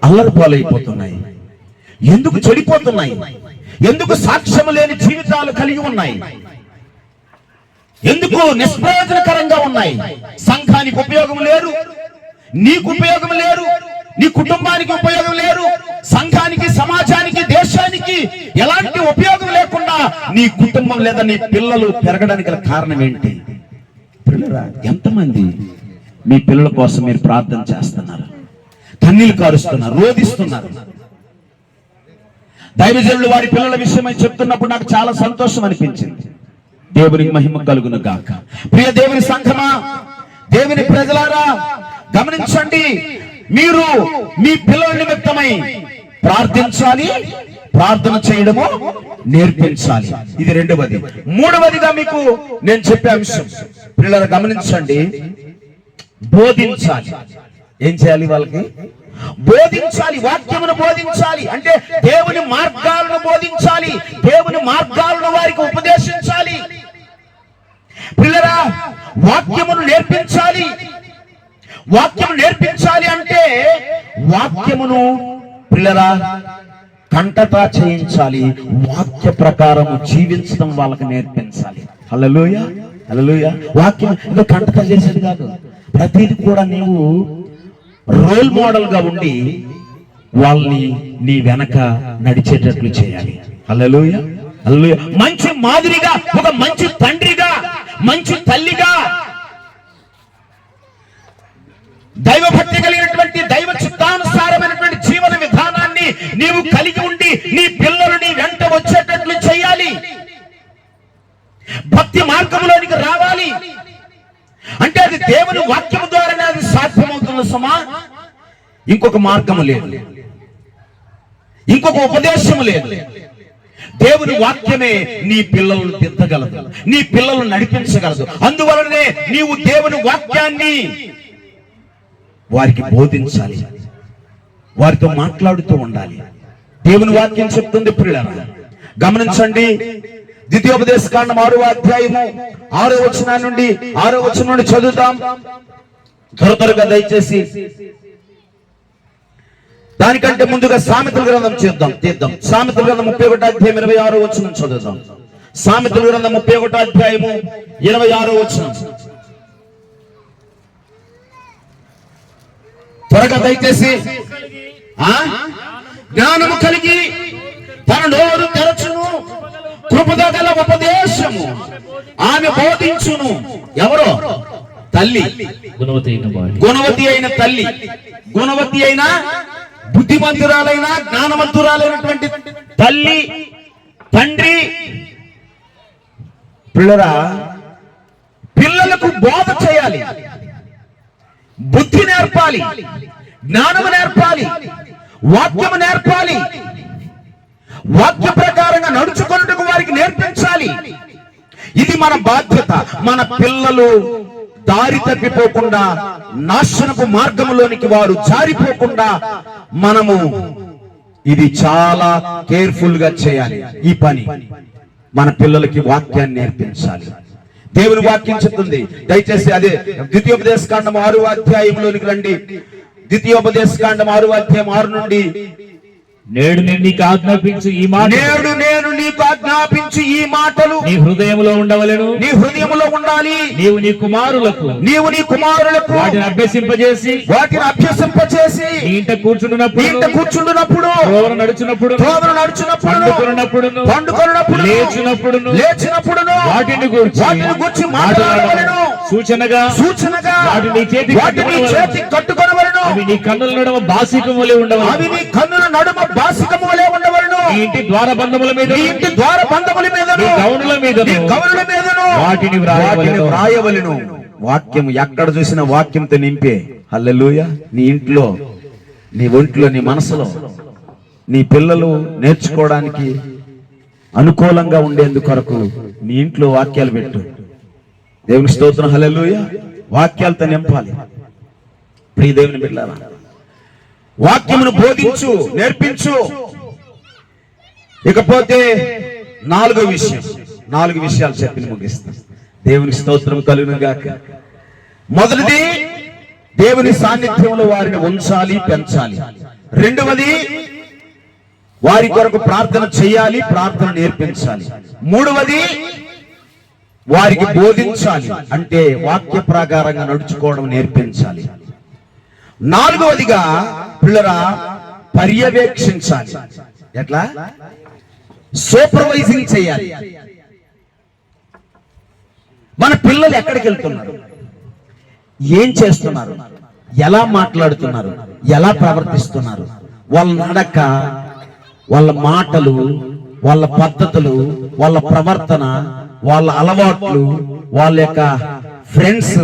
అల్లరి పాలైపోతున్నాయి? ఎందుకు చెడిపోతున్నాయి? ఎందుకు సాక్ష్యము లేని జీవితాలు కలిగి ఉన్నాయి? ఎందుకు నిష్ప్రయోజనకరంగా ఉన్నాయి? సంఘానికి ఉపయోగం లేరు, నీకు ఉపయోగం లేరు, నీ కుటుంబానికి ఉపయోగం లేరు, సంఘానికి, సమాజానికి, దేశానికి ఎలాంటి ఉపయోగం లేకుండా నీ కుటుంబం లేదా నీ పిల్లలు పెరగడానికి గల కారణం ఏంటి? పిల్లరా, ఎంతమంది మీ పిల్లల కోసం మీరు ప్రార్థన చేస్తున్నారు, కన్నీళ్లు కారుస్తున్నారు, రోధిస్తున్నారు? దైవజనులు వారి పిల్లల విషయమై చెప్తున్నప్పుడు నాకు చాలా సంతోషం అనిపించింది. దేవునికి మహిమ కలుగును గాక. ప్రియ దేవుని సంఘమా, దేవుని ప్రజలారా, గమనించండి. మీరు మీ పిల్లల నిమిత్తమై ప్రార్థించాలి, ప్రార్థన చేయడము నేర్పించాలి. ఇది రెండవది. మూడవదిగా మీకు నేను చెప్పే అంశం, పిల్లలు గమనించండి, బోధించాలి. ఏం చేయాలి? వాళ్ళకి బోధించాలి, వాక్యమును బోధించాలి. అంటే దేవుని మార్గాలను బోధించాలి, దేవుని మార్గాలను వారికి ఉపదేశించాలి. పిల్లరా, వాక్యమును నేర్పించాలి. వాక్యము నేర్పించాలి అంటే వాక్యమును పిల్లరా కంటతా చేయించాలి, వాక్య ప్రకారము జీవించడం వాళ్ళకి నేర్పించాలి. హల్లెలూయా, హల్లెలూయా. వాక్యం ఇంకా కంటతా చేసేది కాదు, ప్రతిది కూడా నీవు రోల్ మోడల్ గా ఉండి వాళ్ళని నీ వెనక నడిచేటట్లు చేయాలి. హల్లెలూయా, హల్లెలూయా. మంచి మాదిరిగా, ఒక మంచి తండ్రిగా, మంచి తల్లిగా, దైవభక్తి కలిగినటువంటి, దైవ చిత్తానుసారమైనటువంటి జీవన విధానాన్ని నీవు కలిగి ఉండి నీ పిల్లలు నీ వెంట వచ్చేటట్లు చేయాలి. భక్తి మార్గంలోనికి రావాలి. అంటే అది దేవుని వాక్యము ద్వారానే అది సాధ్యమవుతుంది సమా. ఇంకొక మార్గము లేదు, ఇంకొక ఉపదేశము లేదు. దేవుని వాక్యమే నీ పిల్లలను దిద్దగలదు, నీ పిల్లలను నడిపించగలదు. అందువలనే నీవు దేవుని వాక్యాన్ని వారికి బోధించాలి, వారితో మాట్లాడుతూ ఉండాలి. దేవుని వాక్యం చెప్తుంది పిల్లలు గమనించండి. ద్వితీయోపదేశకాండం 6వ అధ్యాయము 6వ వచనం నుండి చదువుతాం. త్వరగా దయచేసి. దానికంటే ముందుగా సామెతల గ్రంథం తీద్దాం. సామెతల గ్రంథం 31వ అధ్యాయం 26వ వచనం చదువుతాం. సామెతల గ్రంథం 31వ అధ్యాయము 26వ వచనం. త్వరగా దయచేసి. జ్ఞానము కలిగి తన నోరు తెరచును, కృపద గల ఉపదేశము ఆమె బోధించును. ఎవరో? తల్లి, గుణవతి అయిన తల్లి, గుణవతి అయిన బుద్ధిమంతురాలైన జ్ఞానవంతురాలైనటువంటి తల్లి, తండ్రి. పిల్లలకు బోధ చేయాలి, బుద్ధి నేర్పాలి, జ్ఞానము నేర్పాలి, వాక్యము నేర్పాలి, వాక్య ప్రకారంగా నడుచుకున్నట్టుకు వారికి నేర్పించాలి. ఇది మన బాధ్యత. మన పిల్లలు దారి తప్పిపోకుండా, నాశనపు మార్గంలోనికి వారు జారిపోకుండా మనము ఇది చాలా కేర్ఫుల్ గా చేయాలి. ఈ పని మన పిల్లలకి వాక్యాన్ని నేర్పించాలి. దేవుని వాక్యం చెప్తుంది. దయచేసి అదే ద్వితీయోపదేశకాండం 6వ అధ్యాయంలోనికి రండి. ద్వితీయోపదేశకాండం 6వ అధ్యాయం 6 నుండి నేడు నేను నీకు ఆజ్ఞాపించు ఈ మాట నేడు నేను నీకు ఆజ్ఞాపించు ఈ మాటలు నీ హృదయంలో ఉండవలెను. నీ హృదయంలో ఉండాలి. నీవు నీ కుమారులకు వాటిని అభ్యసింపజేసి నీ ఇంట కూర్చుండునప్పుడు త్రోవను నడుచునప్పుడు పండుకొనున్నప్పుడు లేచినప్పుడు వాటిని గూర్చి మాట్లాడవలెను. సూచనగా వాటిని నీ చేతికి కట్టుకొనవలెను. అవి నీ కన్నుల నడుమ బాసికము వలె ఉండవలెను. నీ ఇంటి ద్వారబంధముల మీద గౌనుల మీదను వాటిని వ్రాయవలెను. వాక్యం ఎక్కడ చూసిన వాక్యంతో నింపే. హల్లెలూయా. నీ ఇంట్లో, నీ ఒంట్లో, నీ మనసులో నీ పిల్లలు నేర్చుకోవడానికి అనుకూలంగా ఉండేందుకు కొరకు నీ ఇంట్లో వాక్యాలు పెట్టు. దేవుని స్తోత్రం. హల్లెలూయా. వాక్యాలతో నింపాలి. ప్రియ దేవుని బిడ్డలారా, వాక్యమును బోధించు, నేర్పించు. ఇకపోతే నాలుగో విషయాలు చెప్పి ముగిస్తాం. దేవుని స్తోత్రం కలుగును గాక. మొదటిది, దేవుని సాన్నిధ్యంలో వారిని ఉంచాలి, పెంచాలి. రెండవది, వారి కొరకు ప్రార్థన చేయాలి, ప్రార్థన నేర్పించాలి. మూడవది, వారికి బోధించాలి, అంటే వాక్య ప్రకారంగా నడుచుకోవడం నేర్పించాలి. నాలుగవదిగా పిల్లరా పర్యవేక్షించాలి. ఎట్లా? సూపర్వైజింగ్ చేయాలి. మన పిల్లలు ఎక్కడికి వెళ్తున్నారు, ఏం చేస్తున్నారు, ఎలా మాట్లాడుతున్నారు, ఎలా ప్రవర్తిస్తున్నారు, వాళ్ళ నడక, వాళ్ళ మాటలు, వాళ్ళ పద్ధతులు, వాళ్ళ ప్రవర్తన, వాళ్ళ అలవాట్లు, వాళ్ళ యొక్క ఫ్రెండ్స్,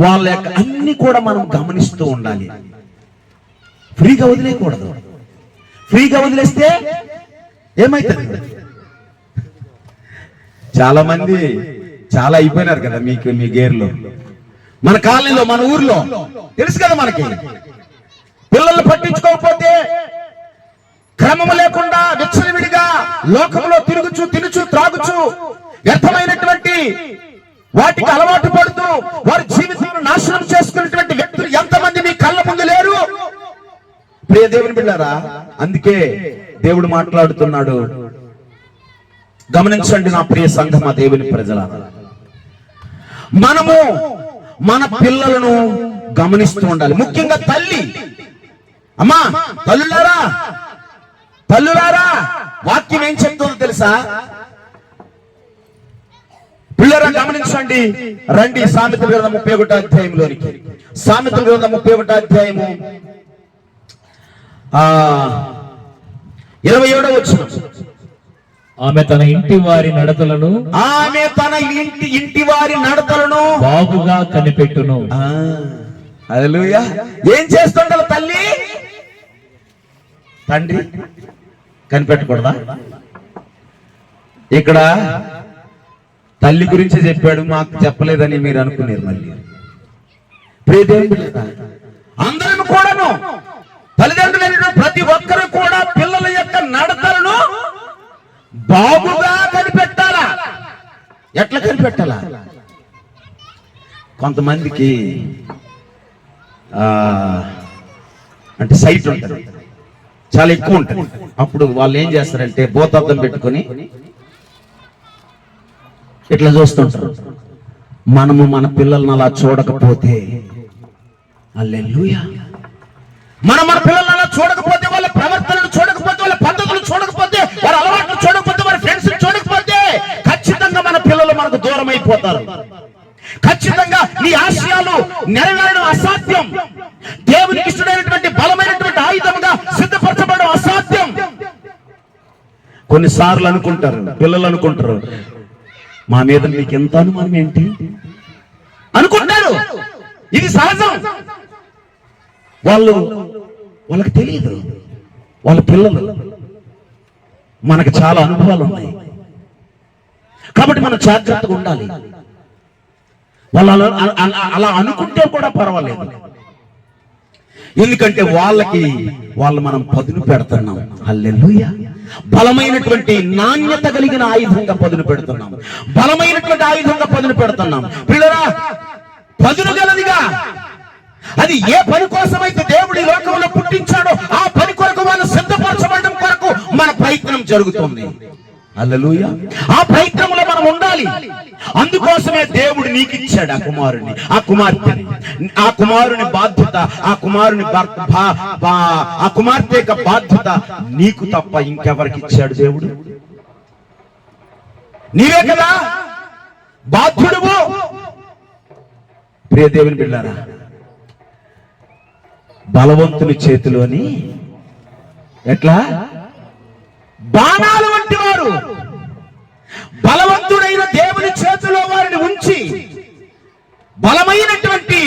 వాళ్ళ యొక్క అన్ని కూడా మనం గమనిస్తూ ఉండాలి. ఫ్రీగా వదిలేయకూడదు. ఫ్రీగా వదిలేస్తే ఏమైతుంది? చాలా మంది చాలా అయిపోయినారు కదా మీకు, మీ గేర్లో. మన కాలనీలో, మన ఊర్లో తెలుసు కదా మనకి. పిల్లల్ని పట్టించుకోకపోతే క్రమము లేకుండా విచ్చలవిడిగా లోకంలో తినుచు త్రాగుచు వ్యర్థమైనటువంటి వాటికి అలవాటు పడుతూ వారి జీవితాలను నాశనం చేసుకున్నటువంటి వ్యక్తులు ఎంతమంది మీ కళ్ళ ముందు లేరు? ప్రియ దేవుని బిడ్డారా, అందుకే దేవుడు మాట్లాడుతున్నాడు. గమనించండి నా ప్రియ సంఘమా, దేవుని ప్రజలారా, మనము మన పిల్లలను గమనిస్తూ ఉండాలి. ముఖ్యంగా తల్లి. అమ్మా, తల్లులారా, వాక్యం ఏం చెప్తుందో తెలుసా? పిల్లరా గమనించండి. రండి సామెతల గ్రంథం 31వ అధ్యాయంలోనికి. సామెతల గ్రంథం 31వ అధ్యాయము 27వ వచనం. ఆమె తన ఇంటి వారి నడతలను బాగుగా కనిపెట్టును. హల్లెలూయా. ఏం చేస్తుండాలి తల్లి? తండ్రి కనిపెట్టకూడదా? ఇక్కడ తల్లి గురించి చెప్పాడు, మాకు చెప్పలేదని మీరు అనుకున్నారు. మళ్ళీ అందరం కూడాను, తల్లిదండ్రులైన ప్రతి ఒక్కరు కూడా పిల్లల యొక్క నడతలను బాగుగా కనిపెట్టాలా. ఎట్లా కనిపెట్టాలా? కొంతమందికి అంటే సైట్ ఉంటుంది, చాలా ఎక్కువ ఉంటుంది. అప్పుడు వాళ్ళు ఏం చేస్తారంటే భూతద్దం పెట్టుకొని ఇట్లా చూస్తుంటారు. మనము మన పిల్లల్ని అలా చూడకపోతే, హల్లెలూయా, మనం మన పిల్లల్ని అలా చూడకపోతే, వాళ్ళ ప్రవర్తనలు చూడకపోతే, వాళ్ళ పద్ధతులు చూడకపోతే, వారి అలవాట్లు చూడకపోతే, వారి ఫ్రెండ్స్ చూడకపోతే ఖచ్చితంగా మన పిల్లలు మనకు దూరం అయిపోతారు. ఖచ్చితంగా నీ ఆశయాలు నెరవేరడం అసాధ్యం. దేవునికి ఇష్టమైనటువంటి బలమైనటువంటి ఆయుధంగా సిద్ధపరచబడడం అసాధ్యం. కొన్నిసార్లు అనుకుంటారు, పిల్లలు అనుకుంటారు, మా మీద మీకు ఎంత అనుమానం ఏంటి అనుకుంటారు. ఇది సహజం. వాళ్ళకి తెలియదు, వాళ్ళ పిల్లలు. మనకు చాలా అనుభవాలు ఉన్నాయి కాబట్టి మనం జాగ్రత్తగా ఉండాలి. వాళ్ళు అలా అనుకుంటే కూడా పర్వాలేదు, ఎందుకంటే వాళ్ళు మనం పదును పెడుతున్నాం. హల్లెలూయా. బలమైనటువంటి నాణ్యత కలిగిన ఆయుధంగా పదును పెడుతున్నాం, బలమైనటువంటి ఆయుధంగా పదును పెడుతున్నాం. పిల్లరా, పదును గలదిగా అది ఏ పని కోసమైతే దేవుడు ఈ లోకంలో పుట్టించాడో ఆ పని కొరకు వాళ్ళు సిద్ధపరచబడడం కొరకు మన ప్రయత్నం జరుగుతుంది. హల్లెలూయా. ఆ ప్రయత్నంలో మనం ఉండాలి. అందుకోసమే దేవుడు నీకు ఇచ్చాడు ఆ కుమారుని, ఆ కుమార్తెని. ఆ కుమారుని బాధ్యత, ఆ కుమారుని ఆ కుమార్తె యొక్క బాధ్యత నీకు తప్ప ఇంకెవరికి ఇచ్చాడు దేవుడు? నీవే కదా బాధ్యుడువు. ప్రియ దేవుని బిడ్డలారా, బలవంతుని చేతిలోని ఎట్లా బాణాలు వంటి వారు బలవంతుడైన దేవుని చేతిలో వారిని ఉంచి బలమైనటువంటి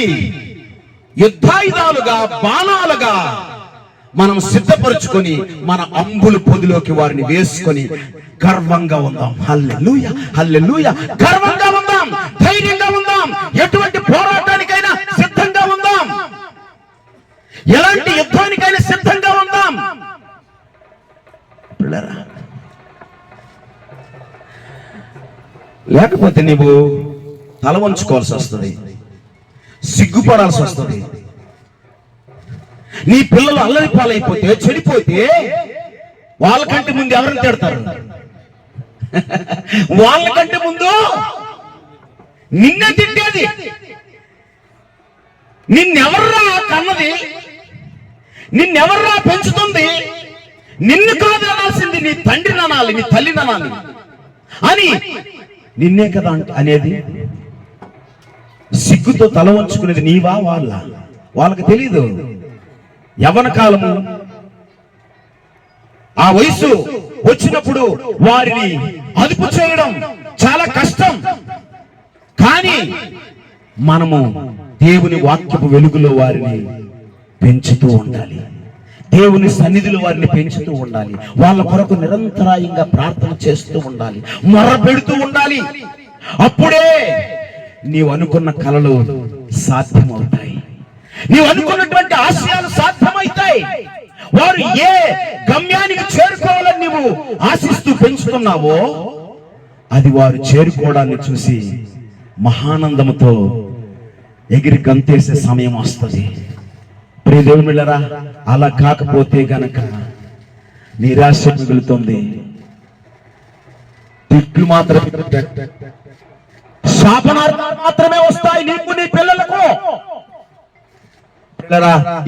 యుద్ధాయుధాలుగా, బాణాలుగా మనం సిద్ధపరుచుకొని మన అంబులు పొదిలోకి వారిని వేసుకొని గర్వంగా ఉందాం. హల్లెలూయా, హల్లెలూయా. గర్వంగా ఉందాం, ధైర్యంగా ఉందాం, ఎటువంటి పోరాటానికైనా సిద్ధంగా ఉందాం, ఎలాంటి యుద్ధానికైనా సిద్ధంగా ఉందాం. లేకపోతే నీవు తల వంచుకోవాల్సి వస్తుంది, సిగ్గుపడాల్సి వస్తుంది. నీ పిల్లలు అల్లరి పాలైపోతే, చెడిపోతే వాళ్ళకంటే ముందు ఎవరిని తిడతారు? వాళ్ళకంటే ముందు నిన్నే తిట్టేది. నిన్నెవర్రా కన్నది, నిన్నెవర్రా పెంచుతుంది, నిన్ను కాదు అనాల్సింది నీ తండ్రిని అనాలి, నీ తల్లిని అనాలి అని నిన్నే కదా అనేది. సిగ్గుతో తల వంచుకునేది నీవా వాళ్ళకి తెలీదు. యవ్వన కాలము, ఆ వయసు వచ్చినప్పుడు వారిని అదుపు చేయడం చాలా కష్టం. కానీ మనము దేవుని వాక్యపు వెలుగులో వారిని పెంచుతూ ఉండాలి, దేవుని సన్నిధిలో వారిని పెంచుతూ ఉండాలి, వాళ్ళ కొరకు నిరంతరాయంగా ప్రార్థన చేస్తూ ఉండాలి, మొర్ర పెడుతూ ఉండాలి. అప్పుడే నీవు అనుకున్న కలలు సాధ్యమవుతాయి, నీవు అనుకున్నటువంటి ఆశయాలు సాధ్యమవుతాయి. వారు ఏ గమ్యానికి చేరుకోవాలని నీవు ఆశిస్తూ పెంచుతున్నావో అది వారు చేరుకోవడాన్ని చూసి మహానందముతో ఎగిరి గంతేసే సమయం వస్తుంది. ప్రియ దేవుని బిడ్డలారా, అలా కాకపోతే గనక నిరాశ మిగులుతుంది, తిట్లు మాత్రమే, శాపనార్థాలు మాత్రమే వస్తాయి నీకు, నీ పిల్లలకు.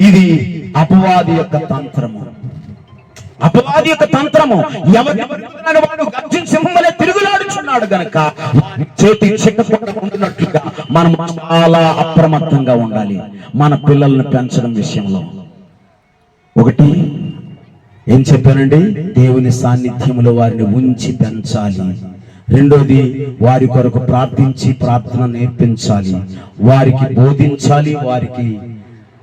ఇది అపవాది యొక్క తంత్రము, అపవాది యొక్క తంత్రము. ఎవరిని వాడు గర్జించిన సింహం వలె తిరుగులాడుచున్నాడు గనక చేతి చిక్కకుండా ఉంటున్నట్లుగా మనం చాలా అప్రమత్తంగా ఉండాలి మన పిల్లల్ని పెంచడం విషయంలో. ఒకటి ఏం చెప్పానండి, దేవుని సాన్నిధ్యంలో వారిని ఉంచి పెంచాలి. రెండోది, వారి కొరకు ప్రార్థించి ప్రార్థన నేర్పించాలి, వారికి బోధించాలి, వారికి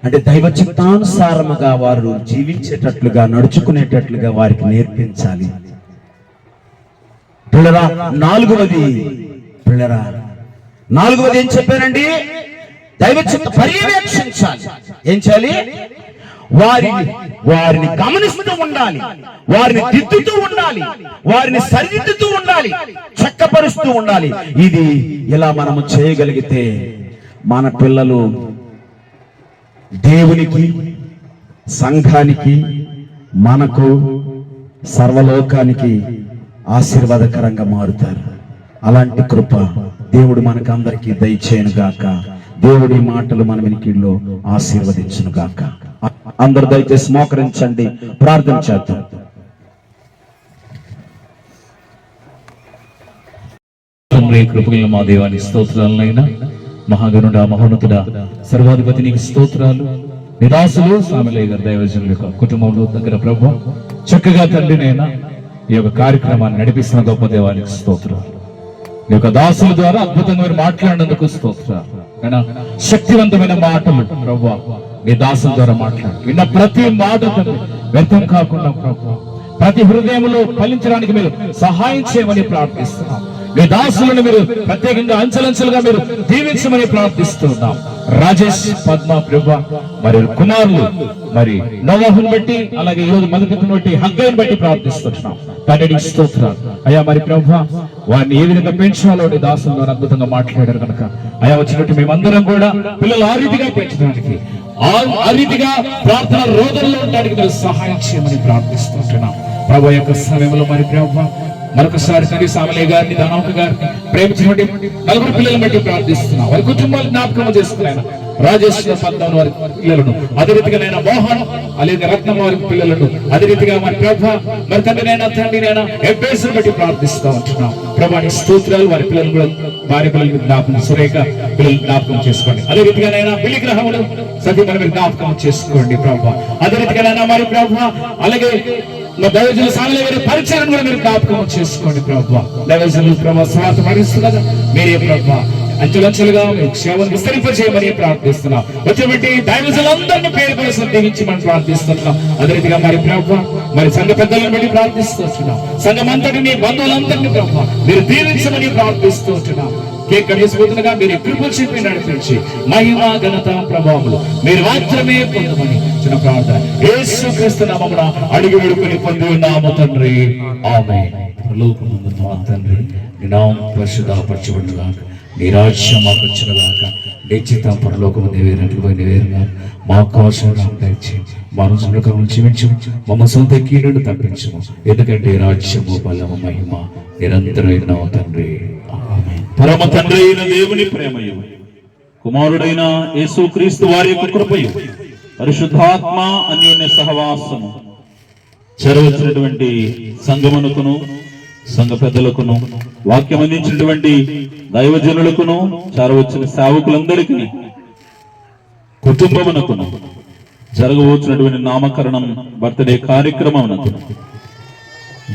అంటే దైవ చిత్తానుసారముగా వారు జీవించేటట్లుగా, నడుచుకునేటట్లుగా వారికి నేర్పించాలి. పిల్లరా, నాలుగవది ఏం చెప్పానండి, దైవ చిత్త పర్యవేక్షించాలి. ఏం చేయాలి? వారిని గమనిస్తూ ఉండాలి, వారిని దిద్దుతూ ఉండాలి, వారిని సరిదిద్దుతూ ఉండాలి, చక్కపరుస్తూ ఉండాలి. ఇది ఇలా మనము చేయగలిగితే మన పిల్లలు దేవునికి, సంఘానికి, మనకు, సర్వలోకానికి ఆశీర్వాదకరంగా మారుతారు. అలాంటి కృప దేవుడు మనకందరికీ దయచేయను గాక. దేవుడి మాటలు మన వెనుకల్లో ఆశీర్వదించును గాక. అందరూ దయచేసి మోకరించండి, ప్రార్థన చేద్దాం. కృపగల మా దేవానికి స్తోత్రాలనైనా, మహాగణుడా, మహోన్నతుడా, సర్వాధిపతి నీకు స్తోత్రాలు. నిరాశలు సామెలయ్య గారి దైవజనుల యొక్క కుటుంబంలో దగ్గర ప్రభు చక్కగా తండ్రినైనా ఈ యొక్క కార్యక్రమాన్ని నడిపిస్తున్న గొప్ప దేవానికి స్తోత్రాలు. నీ యొక్క దాసుల ద్వారా అద్భుతంగా మీరు మాట్లాడినందుకు స్తోత్రాలు. శక్తివంతమైన మాటలు ప్రభు నీ దాసుల ద్వారా మాట్లాడు. విన్న ప్రతి మాట తండ్రి వ్యర్థం కాకుండా ప్రభు ప్రతి హృదయంలో ఫలించడానికి మీరు సహాయం చేయమని ప్రార్థిస్తున్నాం. మీ దాసులను మీరు ప్రత్యేకంగా అంచెలంచెలుగా మీరు దీవించమని ప్రార్థిస్తున్నాం. రాజేష్, పద్మ, ప్రభ, మరి కుమారులు, మరి నోవాహుని బట్టి, అలాగే ఈరోజు మొదటిని బట్టి హగ్గైని బట్టి ప్రార్థిస్తున్నాం. తండ్రి స్తోత్రాలు అయ్యా. మరి ప్రభ వారిని ఏ విధంగా పెంచాలో నీ దాసులు అద్భుతంగా మాట్లాడారు కనుక అయ్యా, వచ్చినట్టు మేమందరం కూడా పిల్లలు ఆ రీతిగా పెంచడానికి ఆ రీతిగా ప్రార్థన రోజుల్లో ఉండడానికి మీరు సహాయం చేయమని ప్రార్థిస్తుంటున్నాం ప్రభు. యొక్క సమయంలో మరి ప్రభు మరొకసారి తండ్రి సామలయ్య గారిని, దానవక గారిని ప్రేమించినటువంటి 4 పిల్లలను బట్టి ప్రార్థిస్తున్నాం. వారి కుటుంబాలు జ్ఞాపకం చేసుకున్నాను. రాజేశ్వర పంతం వారి పిల్లలను, అదే రీతిగా నేను మోహన్ అలాగే రత్నం వారి పిల్లలను, అదే రీతిగా మరి ప్రభ మరి తండ్రి నైనా ఎబ్బేసును బట్టి ప్రార్థిస్తూ ఉంటున్నాం ప్రభా. నీ స్తోత్రాలు. వారి పిల్లలు కూడా భార్య పిల్లలకి జ్ఞాపకం, సురేఖ పిల్లలు జ్ఞాపకం చేసుకోండి. అదే రీతిగా నైనా బిల్లి గ్రహములు సత్యమని మీరు జ్ఞాపకం చేసుకోండి ప్రభా. అదే రీతిగా నైనా మరి ప్రభ అలాగే దైవజనుల సామలయ్య గారి పరిచయం కూడా మీరు జ్ఞాపకం చేసుకోండి ప్రభా. దైవజనులు ప్రభా స్వార్థ మరిస్తున్నదా మీరే ప్రభా అంచెలంచెలుగా సేవను విస్తరింపజేయమని ప్రార్థిస్తున్నాం. వచ్చినటువంటి దైవజనులందరినీ పేరు కోసం దీవించి మనం ప్రార్థిస్తున్నాం. అదే రీతిగా మరి ప్రభా మరి సంఘ పెద్దలను బట్టి ప్రార్థిస్తున్నాం. సంఘం అంతటిని, బంధువులందరినీ ప్రభా మీరు దీవించమని ప్రార్థిస్తున్నాం. కేక్ కట్టేసిపోతుండగా మీరు కృప చెప్పి నడిపించి మహిమ ఘనత ప్రభావములు మీరు మాత్రమే పొందమని చిన్న ప్రార్థన యేసుక్రీస్తు నామమున అడిగి వేడుకొని పొంది ఉన్నాము తండ్రి, ఆమేన్. పరలోకమందున్న మా తండ్రి, నీ నామం పరిశుద్ధపరచబడునుగాక, నీ రాజ్యం మాకు వచ్చునుగాక, నీ చిత్తం పరలోకము నెరవేరుగా మాకు కావలసిన దయచేయండి. మా రోజుల క్షమించు, మమ్మ సొంత కీడును తప్పించము. ఎందుకంటే రాజ్యము, బలము, మహిమ నిరంతరమైన తండ్రి, ఆమేన్. పరమ తండ్రి అయిన దేవుని ప్రేమయు, కుమారుడైన యేసుక్రీస్తు వారి యొక్క కృపయు, పరిశుద్ధాత్మ అన్యోన్య సహవాసము చేరవచ్చినటువంటి సంఘమునకును, సంఘ పెద్దలకును, వాక్యం అందించినటువంటి దైవజనులకును, చేరవచ్చిన సేవకులందరికీ, కుటుంబమునకును, జరగవచ్చినటువంటి నామకరణం బర్త్డే కార్యక్రమమునకును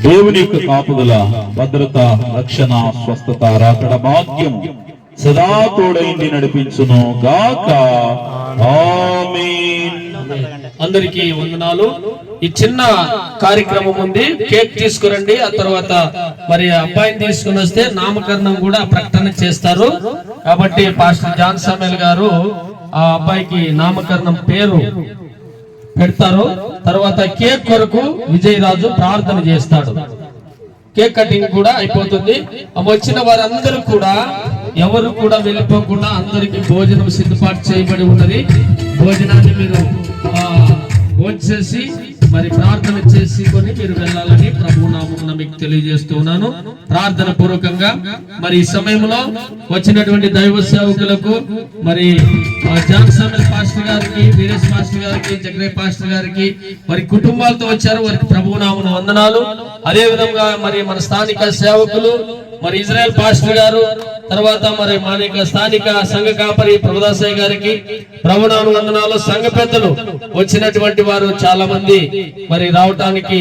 దేవుని యొక్క కాపుదల, భద్రత, రక్షణ, స్వస్థత, రాకడ భాగ్యం సదా తోడైంది నడిపించును గాక, ఆమేన్. అందరికీ వందనాలు. ఈ చిన్న కార్యక్రమం ఉంది, కేక్ తీసుకురండి. ఆ తర్వాత మరి అబ్బాయిని తీసుకుని వస్తే నామకరణం కూడా ప్రకటన చేస్తారు. కాబట్టి పాస్టర్ జాన్ సామ్యూల్ గారు ఆ అబ్బాయికి నామకరణం పేరు పెడతారు. తర్వాత కేక్ కొరకు విజయరాజు ప్రార్థన చేస్తాడు. కేక్ కటింగ్ కూడా అయిపోతుంది. వచ్చిన వారందరూ కూడా ఎవరు కూడా వెళ్ళిపోకుండా అందరికి భోజనం సిద్ధపాటు చేయబడి ఉన్నది. భోజనాన్ని మీరు భోంచేసి మరి ప్రార్థన చేసుకొని మీరు వెళ్ళాలని ప్రభు నామమున మీకు తెలియజేస్తూ ఉన్నాను. ప్రార్థన పూర్వకంగా మరి ఈ సమయంలో వచ్చినటువంటి దైవ సేవకులకు మరి జాన్ సామ్యూల్ పాస్టర్ గారికి, వీరేష్ పాస్టర్ గారికి, జగ్రే పాస్టర్ గారికి వారి కుటుంబాలతో వచ్చారు. వారికి ప్రభు నామమున వందనాలు. అదే విధంగా మరి మన స్థానిక సేవకులు మరి ఇజ్రాయెల్ పాస్టర్ గారు, తర్వాత మరి మన స్థానిక సంఘ కాపరి ప్రభుదాసయ్య గారికి ప్రభునామమున వందనాలు. సంఘ పెద్దలు వచ్చినటువంటి వారు చాలా మంది మరి రావటానికి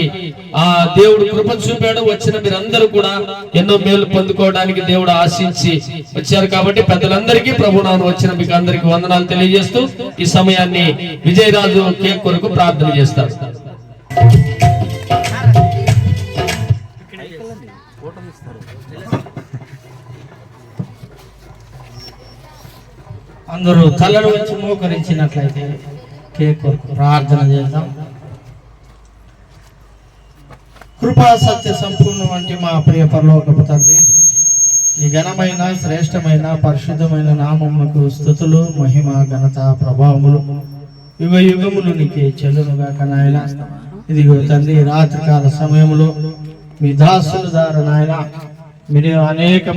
ఆ దేవుడు కృప చూపాడు. వచ్చిన మీరందరూ కూడా ఎన్నో మేలు పొందుకోవడానికి దేవుడు ఆశించి వచ్చారు. కాబట్టి పెద్దలందరికీ ప్రభునామమున వచ్చిన మీకు అందరికి వందనాలు తెలియజేస్తూ ఈ సమయాన్ని విజయరాజు కేక్ కొరకు ప్రార్థన చేస్తారు. అందరూ తలలు వచ్చి మోకరించినట్లయితే కేక్ ప్రార్థన చేద్దాం. కృపా సత్య సంపూర్ణ వంటి మా ప్రియ పరలోకపు తండ్రి, నీ ఘనమైన, శ్రేష్టమైన, పరిశుద్ధమైన నామమునకు స్తుతులు, మహిమ, ఘనత, ప్రభావములు యుగ యుగములు నీకే చెల్లునుగాక నాయన. ఇదిగో తండ్రి, రాత్రికాల సమయంలో మీ దాసుల ద్వారా నాయన మీరు అనేక